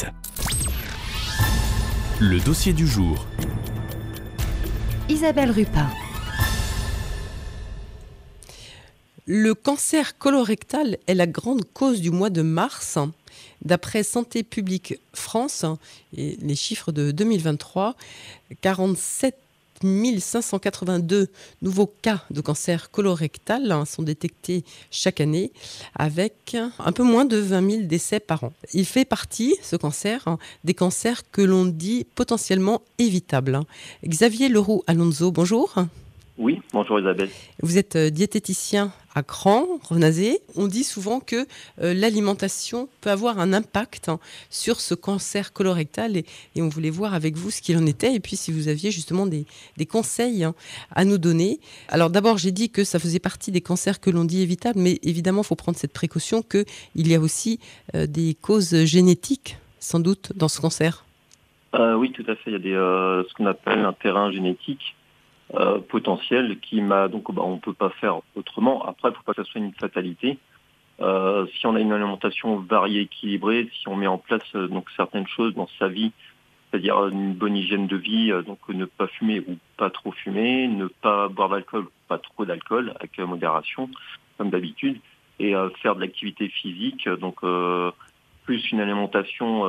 suite. Le dossier du jour. Isabelle Rupin. Le cancer colorectal est la grande cause du mois de mars. D'après Santé publique France, et les chiffres de 2023, 47 582 nouveaux cas de cancer colorectal sont détectés chaque année, avec un peu moins de 20 000 décès par an. Il fait partie, ce cancer, des cancers que l'on dit potentiellement évitables. Xavier Leroux Alonso, bonjour. Oui, bonjour Isabelle. Vous êtes diététicien à Cran, Renazé. On dit souvent que l'alimentation peut avoir un impact sur ce cancer colorectal et on voulait voir avec vous ce qu'il en était et puis si vous aviez justement des conseils à nous donner. Alors d'abord, j'ai dit que ça faisait partie des cancers que l'on dit évitables, mais évidemment, il faut prendre cette précaution qu'il y a aussi des causes génétiques, sans doute, dans ce cancer. Oui, tout à fait. Il y a ce qu'on appelle un terrain génétique potentiel on peut pas faire autrement. Après, il faut pas que ça soit une fatalité. Si on a une alimentation variée, équilibrée, si on met en place certaines choses dans sa vie, c'est-à-dire une bonne hygiène de vie, donc ne pas fumer ou pas trop fumer, ne pas boire d'alcool ou pas trop d'alcool, avec modération, comme d'habitude, et faire de l'activité physique, plus une alimentation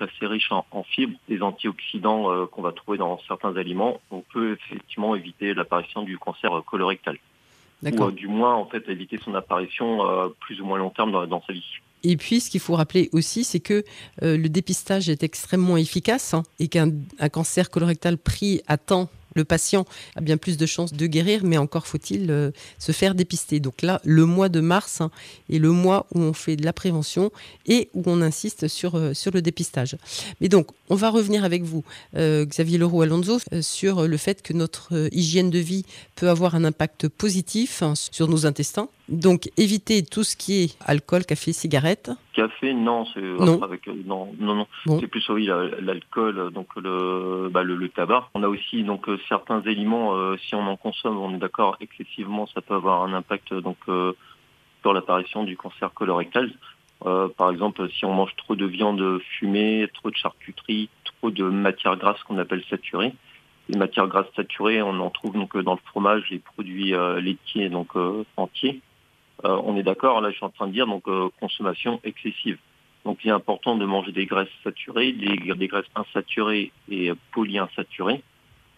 assez riche en fibres, des antioxydants qu'on va trouver dans certains aliments, on peut effectivement éviter l'apparition du cancer colorectal. D'accord. Ou du moins en fait éviter son apparition plus ou moins long terme dans sa vie. Et puis, ce qu'il faut rappeler aussi, c'est que le dépistage est extrêmement efficace et qu'un cancer colorectal pris à temps, le patient a bien plus de chances de guérir, mais encore faut-il se faire dépister. Donc là, le mois de mars est le mois où on fait de la prévention et où on insiste sur le dépistage. Mais donc, on va revenir avec vous, Xavier Leroux Alonso, sur le fait que notre hygiène de vie peut avoir un impact positif sur nos intestins. Donc, éviter tout ce qui est alcool, café, cigarette. Café, non, Non. Non. Bon. C'est plus l'alcool, le tabac. On a aussi certains aliments, si on en consomme, on est d'accord, excessivement, ça peut avoir un impact sur l'apparition du cancer colorectal. Par exemple, si on mange trop de viande fumée, trop de charcuterie, trop de matières grasses qu'on appelle saturées. Les matières grasses saturées, on en trouve dans le fromage, les produits laitiers entiers. On est d'accord, là je suis en train de dire consommation excessive. Donc il est important de manger des graisses saturées, des graisses insaturées et polyinsaturées.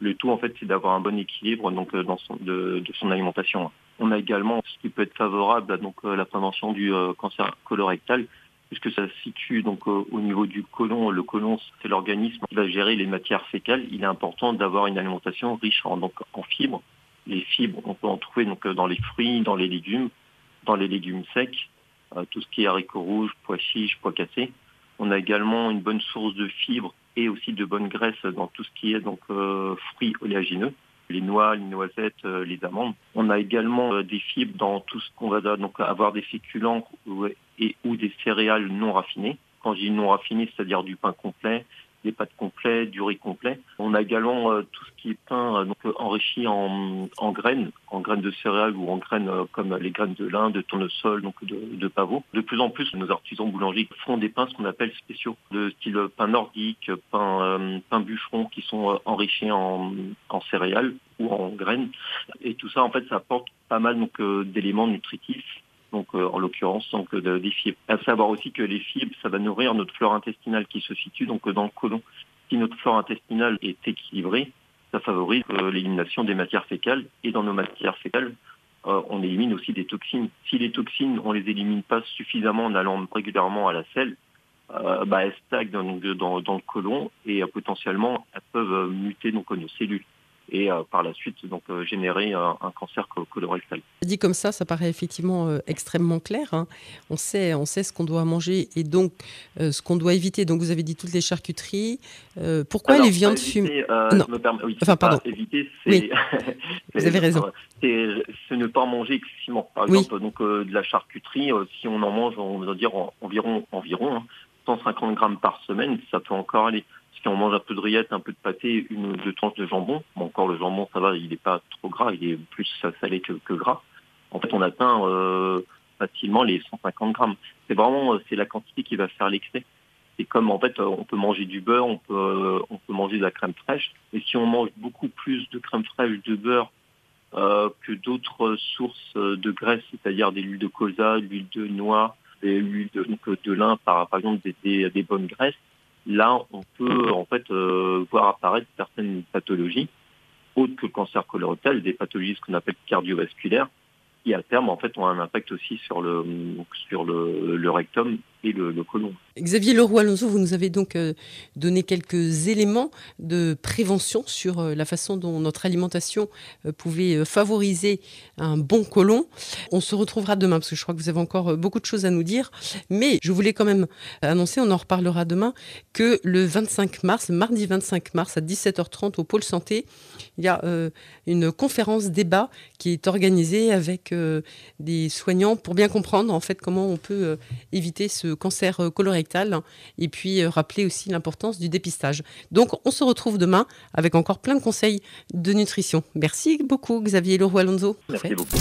Le tout en fait c'est d'avoir un bon équilibre de son alimentation. On a également ce qui peut être favorable à la prévention du cancer colorectal, puisque ça se situe au niveau du côlon. Le côlon c'est l'organisme qui va gérer les matières fécales. Il est important d'avoir une alimentation riche en fibres. Les fibres on peut en trouver dans les fruits, dans les légumes secs, tout ce qui est haricots rouges, pois chiches, pois cassés. On a également une bonne source de fibres et aussi de bonnes graisses dans tout ce qui est fruits oléagineux, les noix, les noisettes, les amandes. On a également des fibres dans tout ce qu'on va avoir des féculents ou des céréales non raffinées. Quand je dis non raffinées, c'est-à-dire du pain complet, des pâtes complets, du riz complet. On a également tout ce qui est pain enrichi en graines de céréales ou en graines comme les graines de lin, de tournesol, de pavot. De plus en plus, nos artisans boulangers font des pains, ce qu'on appelle spéciaux, de style pain nordique, pain bûcheron, qui sont enrichis en céréales ou en graines. Et tout ça, en fait, ça apporte pas mal d'éléments nutritifs. En l'occurrence, des fibres. À savoir aussi que les fibres, ça va nourrir notre flore intestinale qui se situe dans le côlon. Si notre flore intestinale est équilibrée, ça favorise l'élimination des matières fécales. Et dans nos matières fécales, on élimine aussi des toxines. Si les toxines, on les élimine pas suffisamment en allant régulièrement à la selle, elles stagnent dans le côlon et potentiellement elles peuvent muter nos cellules. Et par la suite générer un cancer colorectal. Dit comme ça paraît effectivement extrêmement clair. Hein. On sait ce qu'on doit manger et donc ce qu'on doit éviter. Donc vous avez dit toutes les charcuteries. Pourquoi les viandes fumées Non. Pardon. Éviter, c'est... Oui. Vous avez raison. C'est ne pas en manger excessivement. Par exemple, de la charcuterie, si on en mange, on va dire environ 150 grammes par semaine, ça peut encore aller. Si on mange un peu de rillettes, un peu de pâté, une ou deux tranches de jambon, encore le jambon, ça va, il n'est pas trop gras, il est plus salé que gras. En fait, on atteint facilement les 150 grammes. C'est la quantité qui va faire l'excès. c'est comme en fait on peut manger du beurre, on peut manger de la crème fraîche. Et si on mange beaucoup plus de crème fraîche, de beurre que d'autres sources de graisse, c'est-à-dire des huiles de colza, de l'huile de noix, des huiles de lin, par exemple des bonnes graisses, là on peut en fait voir apparaître certaines pathologies autres que le cancer colorectal, des pathologies ce qu'on appelle cardiovasculaires, qui à terme en fait ont un impact aussi sur le rectum et le côlon. Xavier Leroux-Alonso, vous nous avez donc donné quelques éléments de prévention sur la façon dont notre alimentation pouvait favoriser un bon côlon. On se retrouvera demain parce que je crois que vous avez encore beaucoup de choses à nous dire. Mais je voulais quand même annoncer, on en reparlera demain, que le 25 mars, mardi 25 mars à 17h30 au Pôle Santé, il y a une conférence débat qui est organisée avec des soignants pour bien comprendre en fait comment on peut éviter ce cancer colorectal et puis rappeler aussi l'importance du dépistage. Donc on se retrouve demain avec encore plein de conseils de nutrition. Merci beaucoup Xavier Leroux-Alonso. Merci beaucoup.